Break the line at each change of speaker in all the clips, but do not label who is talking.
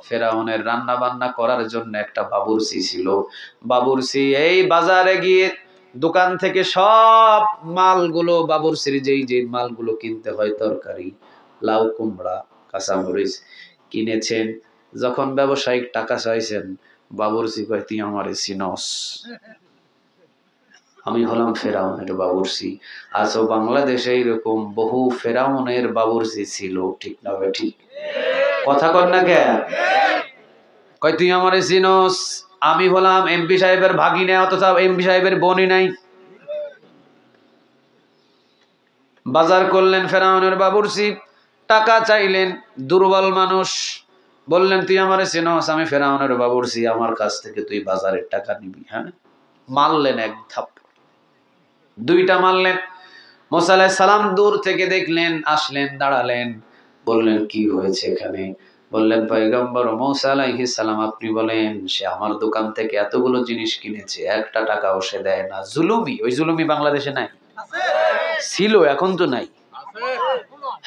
ফেরাউনের রান্না বান্না করার জন্য একটা বাবুর্চি ছিল। বাবুর্চি এই বাজারে গিয়ে দোকান থেকে সব মালগুলো, বাবুর্চির যেই মালগুলো কিনতে হয়, তরকারি, লাউ, কুমড়া, কাঁচামরিচ কিনেছেন। যখন ব্যবসায়িক টাকা চাইছেন, বাবুর্চি কয়, তুই আমারে চিনস? আমি হলাম ফেরাউনের বাবুর্চি। আজও বাংলাদেশে এরকম বহু ফেরাউনের বাবুর্চি ছিল, ঠিক না ঠিক? কথা কর না কে? কয় তুই আমারে চিনস? আমি হলাম এমপি সাহেবের ভাগিনা, অথচ এমপি সাহেবের বোনই নাই। বাজার করলেন ফেরাউনের বাবুর্চি, টাকা চাইলেন, দুর্বল মানুষ, বললেন তুই আমারে চিনস? আমি ফেরাউনের বাবুর্চি, আমার কাছ থেকে তুই বাজারের টাকা নিবি? হ্যাঁ। মারলেন এক থাপ্পড়, দুইটা মারলেন। মুসা আলাইহিস সালাম দূর থেকে দেখলেন, আসলেন, দাঁড়ালেন, বললেন কি হয়েছে এখানে? বললেন পয়গম্বর মুসা আলাইহিস সালাম, আপনি বলেন, সে আমার দোকান থেকে এতগুলো জিনিস কিনেছে, একটা টাকাও সে দেয় না। জুলুমি। ওই জুলুমি বাংলাদেশে নাই? ছিল, এখন তো নাই।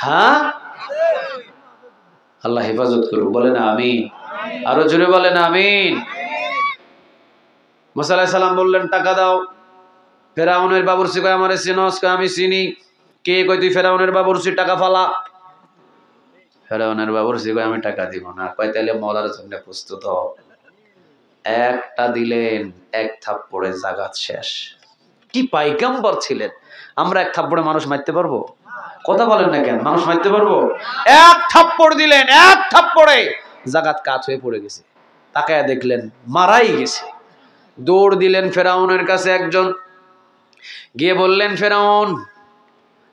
হ্যাঁ, আল্লাহ হেফাজত করুক। বলেন আমিন। আরো জোরে বলেন আমিন। মুসা আলাইহিস সালাম বললেন টাকা দাও। ফেরাউনের বাবুর্চি কয় আমারে চিনস? কয় আমি চিনি। কে? কয় তুই ফেরাউনের বাবুর্চি, টাকা ফালা। ফেরাউনের বাবুর্চি কয় আমি টাকা দিব না। কয় তাহলে মরার জন্য প্রস্তুত হও। একটা দিলেন, এক থাপ্পড়ে জাগাত শেষ। কি পয়গম্বর ছিলেন! আমরা এক থাপ্পড়ে মানুষ মারতে পারবো? কথা বলেন না কেন? মানুষ মারতে পারবো? এক থাপ্পড় দিলেন, এক থাপ্পড়ে জাগাত কাত হয়ে পড়ে গেছে। তাকায় দেখলেন মারাই গেছে। দৌড় দিলেন ফেরাউনের কাছে একজন, গিয়ে বললেন ফেরাউন,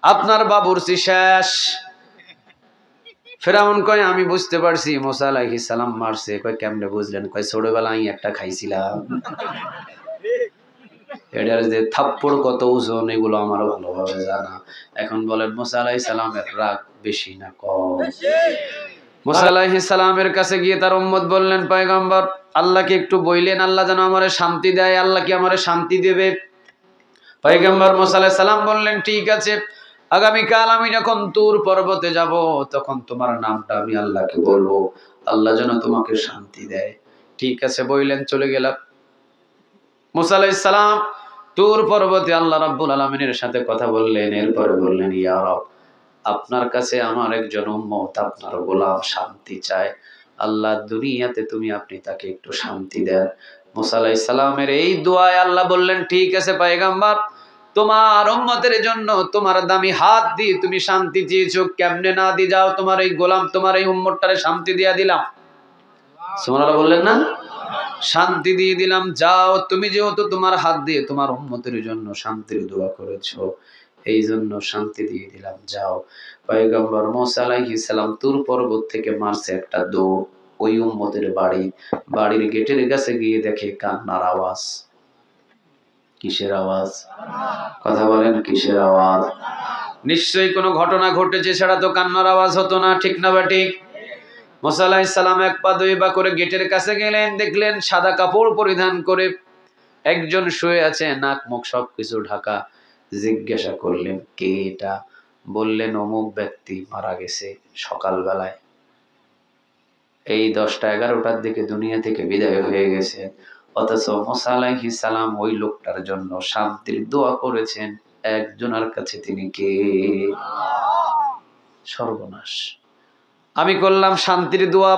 আপনার বাবুর্চি শেষ। ফেরাউন কয় আমি বুঝতে পারছি মুসা আলাইহিস সালাম মারছে। কয় কেমনে বুঝলেন? কয় ছোটবেলায় একটা খাইছিলাম। এটার যে থাপ্পড় কত ওজন এগুলো আমার ভালোভাবে জানা। এখন বলেন মুসা আলাইহিস সালামের রাগ বেশি না কম? মুসা আলাইহিস সালামের কাছে গিয়ে তার উম্মত বললেন পয়গম্বর, আল্লাহকে একটু বইলেন, আল্লাহ যেন আমারে শান্তি দেয়। আল্লাহ কি আমারে শান্তি দেবে? পয়গম্বর মুসা আলাইহিস সালাম বললেন ঠিক আছে, আগামীকাল আমি যখন তুর পর্বতে যাব, তখন তোমার নামটা আমি আল্লাহকে বলবো, আল্লাহ যেন তোমাকে শান্তি দেয়। ঠিক আছে বললেন, চলে গেলাম। মুসা আলাইহিস সালাম তুর পর্বতে আল্লাহ রাব্বুল আলামিনের সাথে কথা বললেন। এরপরে বললেন, ইয়া রব, আপনার কাছে আমার একজন উম্মত, আপনার গোলাম শান্তি চায়। আল্লাহ দুনিয়াতে আপনি তাকে একটু শান্তি দেন। মুসা আলাইহিস সালামের এই দোয়ায় আল্লাহ বললেন ঠিক আছে পয়গম্বর, তোমার উম্মতের জন্য তোমার দামি হাত দিয়ে তুমি শান্তি চেয়েছো, কেমনে না দি যাও, তোমার এই গোলাম, তোমার এই উম্মতটারে শান্তি দিয়া দিলাম। সুবহানাল্লাহ বললেন না? শান্তি দিয়ে দিলাম, যাও। তুমি যেহেতু তোমার হাত দিয়ে তোমার উম্মতের জন্য শান্তির দোয়া করেছো, এই জন্য শান্তি দিয়ে দিলাম, যাও। পয়গম্বর মুসা আলাইহিস সালাম তুর পর্বত থেকে মারছে একটা দৌড় ওই উম্মতের বাড়ির গেটের কাছে গিয়ে দেখে কান্নার আওয়াজ। কিসের আওয়াজ? কথা বলেন, কিসের আওয়াজ? নিশ্চয়ই কোনো ঘটনা ঘটেছে, সেটা তো কান্নার আওয়াজ হতো না, ঠিক না ঠিক? মুসা আলাইহিস সালাম এক পা দুই পা করে গেটের কাছে গেলেন, দেখলেন সাদা কাপড় পরিধান করে একজন শুয়ে আছে, নাক মুখ সবকিছু ঢাকা। জিজ্ঞাসা করলেন কে এটা? বললেন অমুক ব্যক্তি মারা গেছে সকালবেলায়, এই 10টা-11টার দিকে দুনিয়া থেকে বিদায় হয়ে গেছে। অথচ মুসা আলাইহিস সালাম ওই লোকটার জন্য শান্তির দোয়া করেছেন। একজনের কাছে তিনি কে? সর্বনাশ! আমি করলাম শান্তির দোয়া,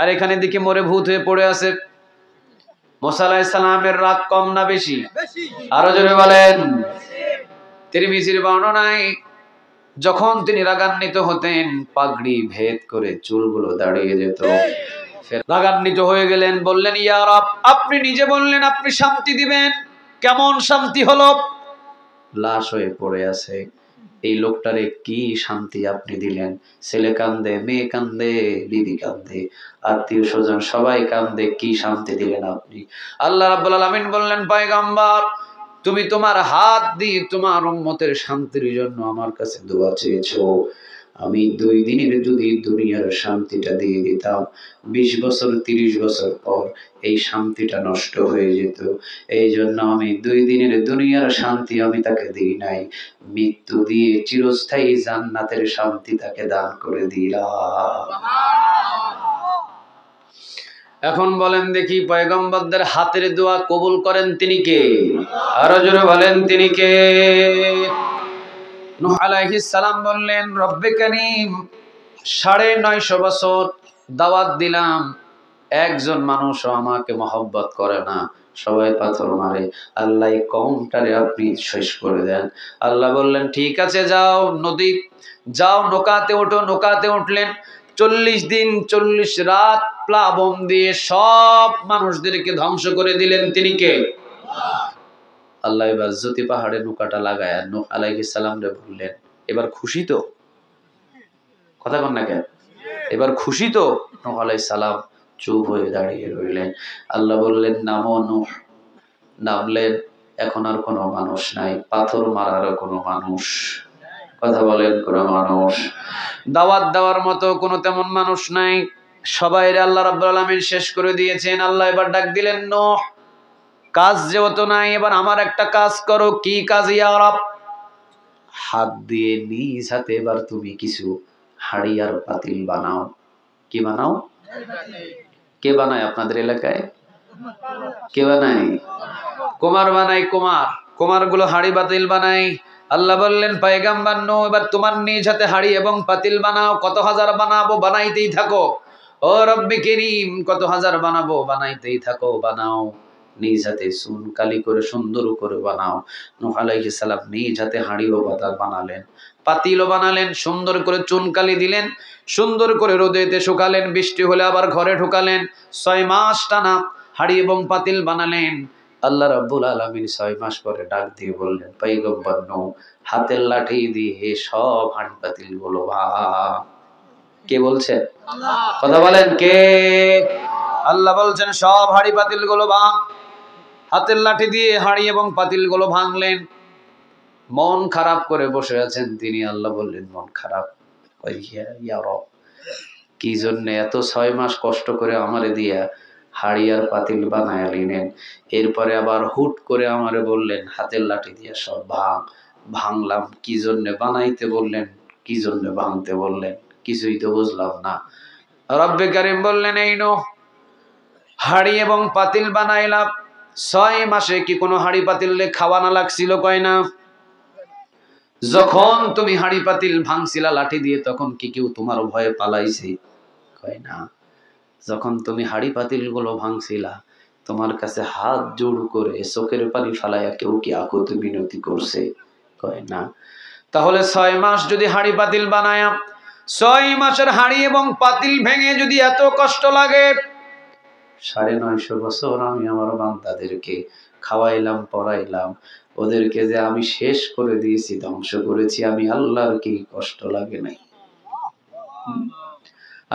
আর এখানে দিকে মরে ভূত হয়ে পড়ে আছে। মুসা আলাইহিস সালামের রাগ কম না বেশি? আরো জোরে বলেন। তিরমিজির বর্ণনায় যখন তিনি রাগান্বিত হতেন, পাগড়ি ভেদ করে চুলগুলো দাঁড়িয়ে যেত। রাগান্বিত হয়ে গেলেন, বললেন ইয়া রব, আপনি নিজে বললেন আপনি শান্তি দিবেন, কেমন শান্তি হলো? লাশ হয়ে পড়ে আছে, এই লোকটারে কি শান্তি আপনি দিলেন? ছেলে কান্দে, মেয়ে কান্দে, বিবি কান্দে, আত্মীয় স্বজন সবাই কান্দে, কি শান্তি দিলেন আপনি? আল্লাহ রাব্বুল আলামিন বললেন পয়গম্বর, তুমি তোমার হাত দিয়ে তোমার উম্মতের শান্তির জন্য আমার কাছে দোয়া চেয়েছো। আমি 2 দিনের যদি দুনিয়ার শান্তিটা দিয়ে দিতাম, 20 বছর 30 বছর পর এই শান্তিটা নষ্ট হয়ে যেত। এই জন্য আমি 2 দিনের দুনিয়ার শান্তি আমি তাকে দিই নাই, মৃত্যু দিয়ে চিরস্থায়ী জান্নাতের শান্তি তাকে দান করে দিলাম। এখন বলেন দেখি, পয়গম্বরদের হাতের দোয়া কবুল করেন তিনি কে? আরো জোরে বলেন তিনি কে? নূহ আলাইহিস সালাম বললেন, রব্বে কারীম ৯৫০ বছর দাওয়াত দিলাম, একজন মানুষও আমাকে মহব্বত করে না, সবাই পাথর মারে। আল্লাহ এই কওমটারে আপনি শেষ করে দেন। আল্লাহ বললেন, ঠিক আছে যাও, নদী যাও, নৌকাতে ওঠো। নৌকাতে উঠলেন। ৪০ দিন ৪০ রাত প্লাবন দিয়ে সব মানুষদেরকে ধ্বংস করে দিলেন তিনি কে? আল্লাহ এবার জ্যোতি পাহাড়ে নৌকাটা লাগায় নূহ আলাইহিস সালাম রে বললেন, এবার খুশি তো? কথা বল না কেন? এবার খুশি তো? নূহ আলাইহিস সালাম চুপ হয়ে দাঁড়িয়ে রইলেন। আল্লাহ বললেন, নামো নূহ। নামলেন। এখন আর কোনো মানুষ নাই, পাথর মারার কোনো মানুষ, কথা বলেন, কোনো মানুষ, দাওয়াত দেওয়ার মতো কোনো তেমন মানুষ নাই। সবাই আল্লাহ রাব্বুল আলামিন শেষ করে দিয়েছেন। আল্লাহ এবার ডাক দিলেন, নূহ কাজ যেহেতু নাই, এবার আমার একটা কাজ করো। কি কাজ ইয়া রব? হাত দিয়ে নিজ হাতে এবার তুমি কিছু হাড়ি আর পাতিল বানাও। কি বানাও? কে বানায় আপনাদের এলাকায়? কে বানায়? কুমার বানাই, কুমার। কুমার গুলো হাড়ি পাতিল বানাই। আল্লাহ বললেন, পয়গম্বর নূহ এবার তোমার নিজ হাতে হাড়ি এবং পাতিল বানাও। কত হাজার বানাবো, বানাইতেই থাকো। ও রব্বে কারীম, কত হাজার বানাবো, বানাইতেই থাকো, বানাও। নিজ হাতে চুন কালি করে সুন্দর করে বানাও। নূহ আলাইহিস সালাম নিজ হাতে হাড়ি ও পাতিল বানালেন, পাতিলও বানালেন, সুন্দর করে চুন কালি দিলেন, সুন্দর করে রোদেতে শুকালেন, বৃষ্টি হলে আবার ঘরে ঢুকালেন। ৬ মাস টানা হাড়ি এবং পাতিল বানালেন। আল্লাহ রাব্বুল আলামিন ৬ মাস পরে ডাক দিয়ে বললেন, পয়গম্বর নূহ হাতের লাঠি দিয়ে সব হাড়ি পাতিল গুলো ভাঙ। কে বলছে? কথা বলেন কে? আল্লাহ বলছেন, সব হাড়ি পাতিল গুলো ভাঙ। হাতের লাঠি দিয়ে হাড়ি এবং পাতিল গুলো ভাঙলেন। মন খারাপ করে বসে আছেন তিনি। আল্লাহ বললেন, মন খারাপ? ইয়া রব, কি জন্য এত ৬ মাস কষ্ট করে আমারে দিয়া হাড়ি আর পাতিল বানায় নিলেন, এরপরে আবার হুট করে আমারে বললেন হাতের লাঠি দিয়ে সব ভাঙ। ভাঙলাম কি জন্য? বানাইতে বললেন, কি জন্য ভাঙতে বললেন? কিছুই তো বুঝলাম না। রব্বে কারীম বললেন, এই নূহ হাড়ি এবং পাতিল বানাইলাম, ৬ মাসে কি কোনো হাড়ি পাতিল খাওয়ানো লাগছিল? কয় না। যখন তুমি হাড়ি পাতিল ভাঙছিলা লাঠি দিয়ে, তখন কি কেউ তোমার ভয়ে পালাইছে? কয় না। যখন তুমি হাড়ি পাতিল গুলো ভাঙছিলা, তোমার কাছে হাত জোড় করে চোখের পানি ফালাইয়া কেউ কি আকুতি মিনতি করছে? কয় না। তাহলে ৬ মাস যদি হাড়ি পাতিল বানায়া, ৬ মাসের হাড়ি এবং পাতিল ভেঙে যদি এত কষ্ট লাগে, ৯৫০ বছর আমি আমার বান্দাদেরকে খাওয়াইলাম, পড়াইলাম, ওদেরকে যে আমি শেষ করে দিয়েছি, ধ্বংস করেছি, আমি আল্লাহর কি কষ্ট লাগে নাই?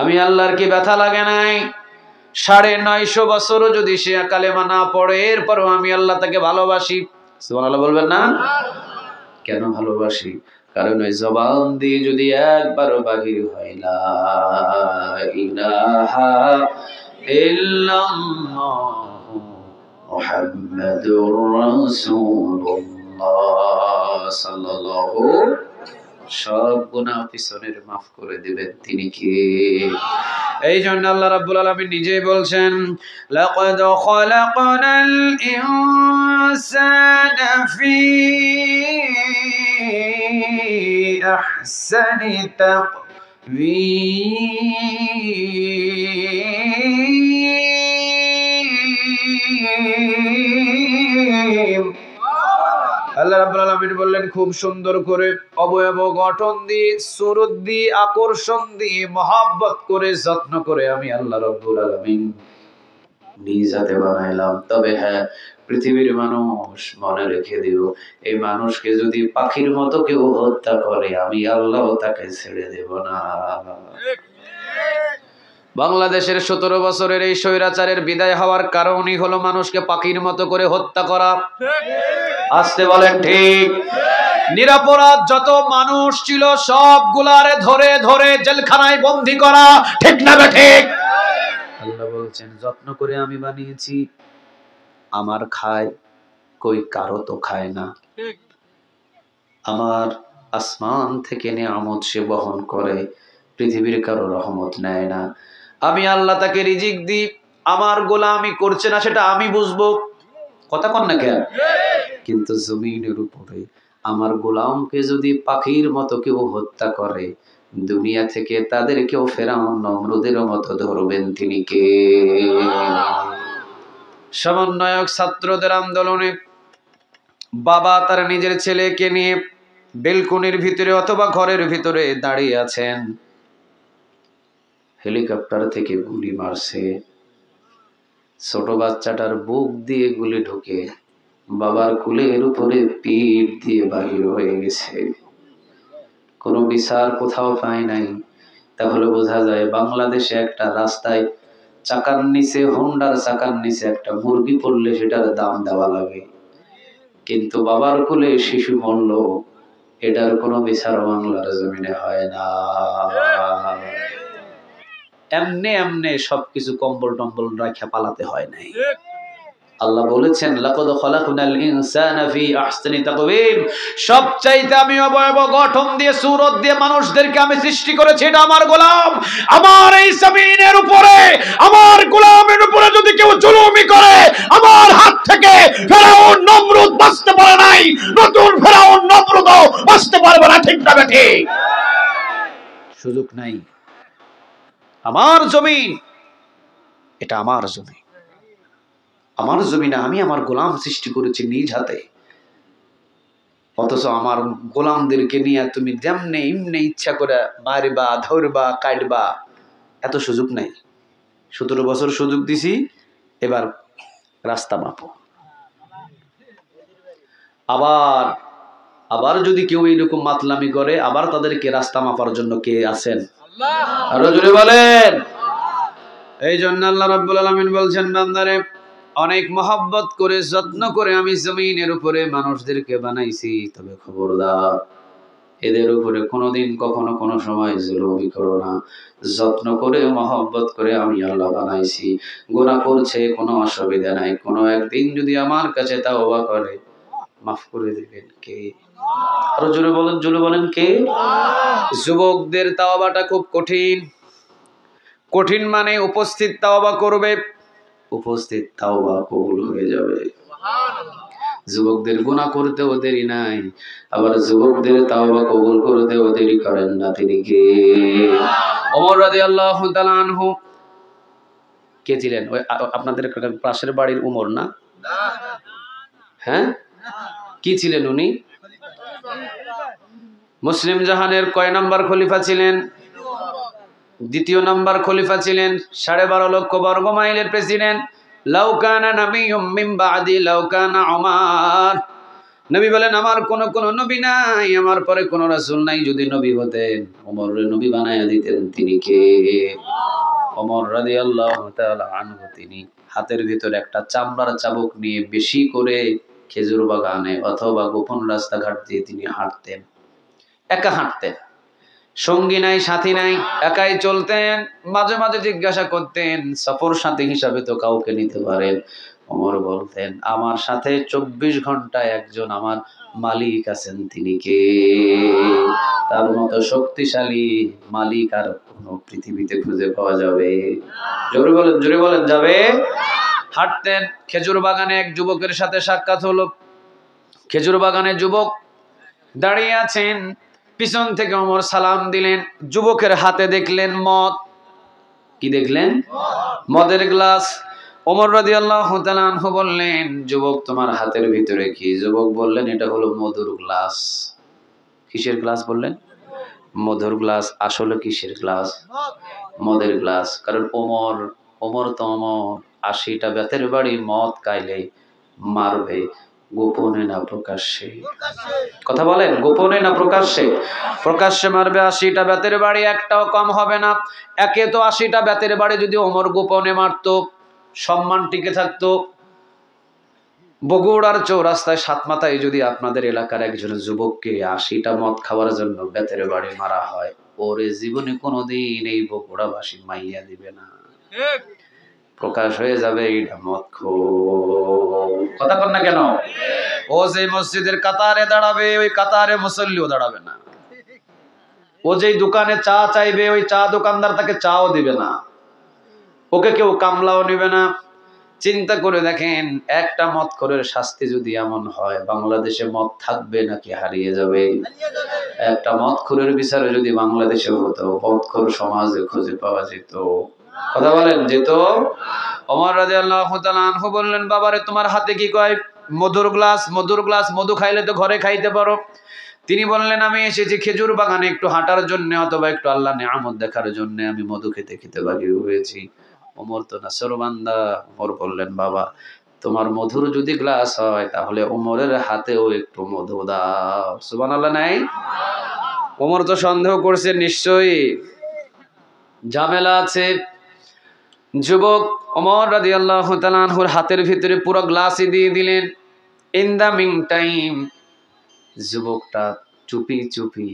আমি আল্লাহর কি ব্যথা লাগে নাই? ৯৫০ বছরও যদি সে কালেমা না পড়ে, এরপরও আমি আল্লাহ তাকে ভালোবাসি। সুবহানাল্লাহ বলবেন না? কেন ভালোবাসি? কারণ ওই জবান দিয়ে যদি একবারও বাহির হয় লা ইলাহা ইল্লাল্লাহু মুহাম্মাদুর রাসূলুল্লাহ সাল্লাল্লাহু, সব গুনাহ পিছনের মাফ করে দিবেন তিনি কে? এই জন্য আল্লাহ রাব্বুল আলামিন নিজেই বলছেন, লাকাদ খালাকনাল ইনসানা ফি আহসানি তাকওয়ীম। আল্লাহ রাব্বুল আলামিন বললেন, খুব সুন্দর করে অবয়ব গঠন দিয়ে, সুরত দিয়ে, আকর্ষণ দিয়ে, মহব্বত করে, যত্ন করে আমি আল্লাহ রাব্বুল আলামিন নিজ হাতে বানাইলাম। তবে হ্যাঁ, পৃথিবীর মানুষ মনে রেখে দিও, এই মানুষকে যদি পাখির মতো কেউ হত্যা করে, আমি আল্লাহ তাকে ছেড়ে দেব না। বাংলাদেশের ১৭ বছরের এই স্বৈরাচারের বিদায় হওয়ার কারণই হলো মানুষকে পাখির মতো করে হত্যা করা। আসতে বলেন ঠিক। নিরপরাধ যত মানুষ ছিল সবগুলারে ধরে ধরে জেলখানায় বন্দী করা, ঠিক না ঠিক? আল্লাহ বলছেন, যত্ন করে আমি বানিয়েছি, আমার খায়, কই কারো তো খায় না। আমার আসমান থেকে নিয়ামত সে বহন করে, পৃথিবীর কারো রহমত নেয় না। আমি আল্লাহ তাকে রিজিক দিই, আমার গোলামি করছে না সেটা আমি বুঝবো, কথা কন না কেন? কিন্তু জমিনের উপরে আমার গোলামকে যদি পাখির মতো কেউ হত্যা করে, দুনিয়া থেকে তাদেরকেও ফেরাউন নমরুদের মতো ধরবেন তিনি কে? সমন্বয়ক ছাত্রদের আন্দোলনে বাবা তার নিজের ছেলেকে নিয়ে বেলকনির ভিতরে অথবা ঘরের ভিতরে দাঁড়িয়ে আছেন, হেলিকপ্টার থেকে গুলি মারছে, ছোট বাচ্চাটার বুক দিয়ে গুলি ঢুকে বাবার কুলের উপরে পিঠ দিয়ে বাহির হয়ে গেছে। কোনো বিচার কোথাও পায় নাই। তাহলে বোঝা যায় বাংলাদেশে একটা রাস্তায় চাকার নিচে, হোন্ডার চাকার নিচে একটা মুরগি পড়লে সেটার দাম দেওয়া লাগে, কিন্তু বাবার কোলে শিশু মরল, এটার কোনো বিচার বাংলার জমিনে হয় না। এমনে এমনে সবকিছু কম্বল টম্বল রাখা পালাতে হয় নাই। আল্লাহ বলেছেন লাকাদ খালাকনাল ইনসানা ফি আহসানি তাকওয়িম, সবচাইতে আমি অবয়ব গঠন দিয়ে সূরত দিয়ে মানুষদেরকে আমি সৃষ্টি করেছি, এটা আমার গোলাম। আমার এই জমিনের উপরে আমার গোলামের উপরে যদি কেউ জুলুমি করে, আমার হাত থেকে ফেরাউন নমরুদ বাঁচতে পারে নাই, নতুন ফেরাউন নমরুদও বাঁচতে পারবে না, ঠিক না ঠিক? সুযোগ নাই। আমার জমিন, এটা আমার জমিন, আমার জমিনে আমি আমার গোলাম সৃষ্টি করেছি নিজ হাতে, অথচ আমার গোলামদেরকে নিয়ে তুমি যেমনে ইমনে ইচ্ছা করে মারবা, ধরবা, কাটবা, এত সুযোগ নাই। 17 বছর সুযোগ দিছি, এবার রাস্তা মাপো। আবার আবার যদি কেউ এইরকম মাতলামি করে, আবার তাদেরকে রাস্তা মাপার জন্য কে আছেন? আরো জোরে বলেন। এই জন্য আল্লাহ রাব্বুল আলামিন বলছেন, বান্দারে অনেক মহব্বত করে যত্ন করে আমি জমিনের উপরে মানুষদেরকে বানাইছি, তবে খবরদার এদের উপরে কোনোদিন কখনো কোনো সময় জুলুমি করো না। যত্ন করে মহব্বত করে আমি আল্লাহ বানাইছি, গুনাহ করছে কোনো অসুবিধা নাই, কোনো একদিন যদি আমার কাছে তাওবা করে মাফ করে দিবেন কে? আরো জোরে বলেন, জোরে বলেন কে? যুবকদের তাওবাটা খুব কঠিন। কঠিন মানে উপস্থিত তাওবা করবে, উপস্থিত তাওবা কবুল হয়ে যাবে। যুবকদের গুনাহ করতেও দেরি নাই, আবার যুবকদের তাওবা কবুল করতেও দেরি করেন না, তিনি কে? ওমর রাদিয়াল্লাহু তাআলা আনহু কে ছিলেন? ওই আপনাদের পাশের বাড়ির ওমর না? হ্যাঁ, কি ছিলেন উনি? মুসলিম জাহানের কয় নাম্বার খলিফা ছিলেন? দ্বিতীয় নাম্বার খলিফা ছিলেন। 12.5 লক্ষ বর্গ মাইলের প্রেসিডেন্ট। লাউ কানা নাবিয়্যুম মিন বাদি লাউ কানা উমার, নবী বলেন আমার কোন নবী নাই, আমার পরে কোন রাসূল নাই, যদি নবী হতেন ওমরের নবী বানায়া দিতেন। তিনি কে? ওমর রাদিয়াল্লাহু তাআলা আনহু। তিনি হাতের ভিতরে একটা চামড়ার চাবুক নিয়ে বেশি করে খেজুর বাগানে অথবা গোপন রাস্তাঘাট দিয়ে তিনি হাঁটতেন, একা হাঁটতেন, সঙ্গী নাই, সাথী নাই, একাই চলতেন। মাঝে মাঝে জিজ্ঞাসা করতেন সফর সাথী হিসাবে তো কাউকে নিতে পারেন। ওমর বলতেন আমার সাথে 24 ঘন্টা একজন আমার মালিক আছেন, তিনি কে? তার মতো শক্তিশালী মালিক আর কোন পৃথিবীতে খুঁজে পাওয়া যাবে? জোরে বলেন, জোরে বলেন, যাবে? হাঁটতেন। খেজুর বাগানে এক যুবকের সাথে সাক্ষাৎ হলো। খেজুর বাগানে যুবক দাঁড়িয়ে আছেন, পিছন থেকে ওমর সালাম দিলেন। যুবকের হাতে দেখলেন মদ। কি দেখলেন? মদের গ্লাস। ওমর রাদিয়াল্লাহু তাআলা আনহু বললেন যুবক তোমার হাতের ভিতরে কি? যুবক বললেন এটা হলো মধুর গ্লাস। কিসের গ্লাস বললেন? মধুর গ্লাস। আসলে কিসের গ্লাস? মদের গ্লাস। কারণ ওমর তো অমর, 80টা বেতের বাড়ি মদ খাইলে মারবে, গোপনে না প্রকাশ্যে? কথা বলেন, গোপনে না প্রকাশ্যে? প্রকাশ্যে মারবে। 80টা বেতের বাড়ি একটাও কম হবে না। একে তো 80টা বেতের বাড়ি যদি ওমর গোপনে মারতো, সম্মান টিকে থাকতো। বগুড়ার চৌরাস্তায় সাতমাথায় যদি আপনাদের এলাকার একজন যুবককে 80টা মদ খাওয়ার জন্য বেতের বাড়ি মারা হয়, ওরে জীবনে কোনোদিন এই বগুড়াবাসী মাইয়া দিবে না, প্রকাশ হয়ে যাবে এইটা মদ খোর। কথা কন না কেন? ও যে মসজিদের কাতারে দাঁড়াবে, ওই কাতারে মুসল্লিও দাঁড়াবে না। ও যেই দোকানে চা চাইবে, ওই চা দোকানদার তাকে চাও দিবে না। ও ওকে কেউ কামলাও নেবে না। চিন্তা করে দেখেন, একটা মদখোরের শাস্তি যদি এমন হয়, বাংলাদেশে মদ থাকবে নাকি হারিয়ে যাবে? একটা মদখোরের বিচারে যদি বাংলাদেশে হতো, মদখোর সমাজে খুঁজে পাওয়া যেত? কথা বলেন, যেত? ওমর রাদিয়াল্লাহু তাআলা আনহু বললেন, বাবারে তোমার হাতে কি? কয় মধুর গ্লাস। মধুর গ্লাস, মধু খাইলে তো ঘরে খাইতে পারো। তিনি বললেন, আমি এসেছি খেজুর বাগানে একটু হাঁটার জন্য অথবা একটু আল্লাহ নিয়ামত দেখার জন্য, আমি মধু খেতে খেতে বাহির হয়েছি। ওমর তো নাসরবান্দা। ওমর বললেন, বাবা তোমার মধুর যদি গ্লাস হয় তাহলে ওমরের হাতেও একটু মধু দাও। সুবহানাল্লাহ নাই? ওমর তো সন্দেহ করছে নিশ্চয়ই ঝামেলা আছে। যুবক ওমর রাদিয়াল্লাহু তাআলা আনহুর হাতের ভিতরে পুরো গ্লাসই দিয়ে দিলেন। ইন দা মিন টাইম যুবকটা চুপি চুপি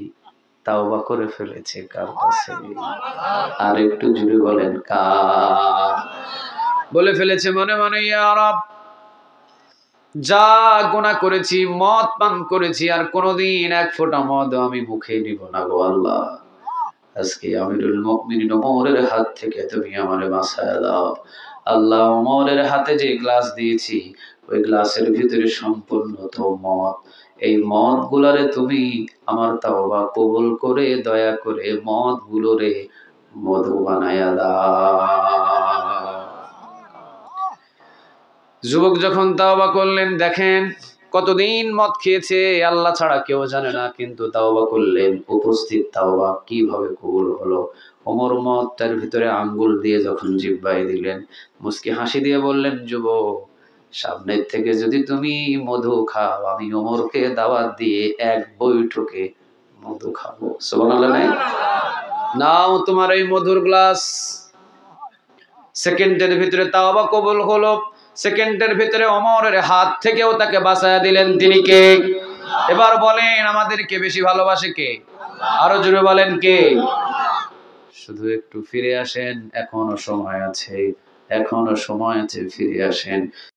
তাওবা করে ফেলেছে। কার কাছে? আর একটু জুড়ে বলেন, কার? বলে ফেলেছে মনে মনে, ইয়া রব, যা গুনাহ করেছি, মদ পান করেছি, আর কোনোদিন এক ফোঁটা মদ আমি মুখে নিব না গো আল্লাহ। আজকে আমিরুল মুমিনিন ওমরের হাত থেকে তুমি আমারে বাঁচায় দাও আল্লাহ। ওমরের হাতে যে গ্লাস দিয়েছি, ওই গ্লাসের ভিতরে সম্পূর্ণ তো মদ। এই মদ গুলারে তুমি আমার তাওবা কবুল করে দয়া করে মদ গুলোরে মধু বানায়া দাও। যুবক যখন তাওবা করলেন, দেখেন কতদিন মদ খেয়েছে আল্লাহ ছাড়া কেউ জানে না, কিন্তু তাওবা করলেন। উপস্থিত তাওবা কিভাবে কবুল হলো? ওমর মদটার ভিতরে আঙ্গুল দিয়ে যখন জিহ্বায় দিলেন, মুস্কি হাসি দিয়ে বললেন, যুবক সামনের থেকে যদি তুমি মধু খাও, আমি ওমরকে দাওয়াত দিয়ে এক বৈঠকে মধু খাবো। সুবহানাল্লাহ নাই? নাও তোমার এই মধুর গ্লাস। সেকেন্ডের ভিতরে তাওবা কবুল হলো। সেকেন্ডের ভিতরে ওমরের হাত থেকেও তাকে বাঁচায়া দিলেন। তিনি কে? এবার বলেন, আমাদেরকে বেশি ভালোবাসে কে? আরো জোরে বলেন, কে? শুধু একটু ফিরে আসেন, এখনো সময় আছে, এখনো সময় আছে, ফিরে আসেন।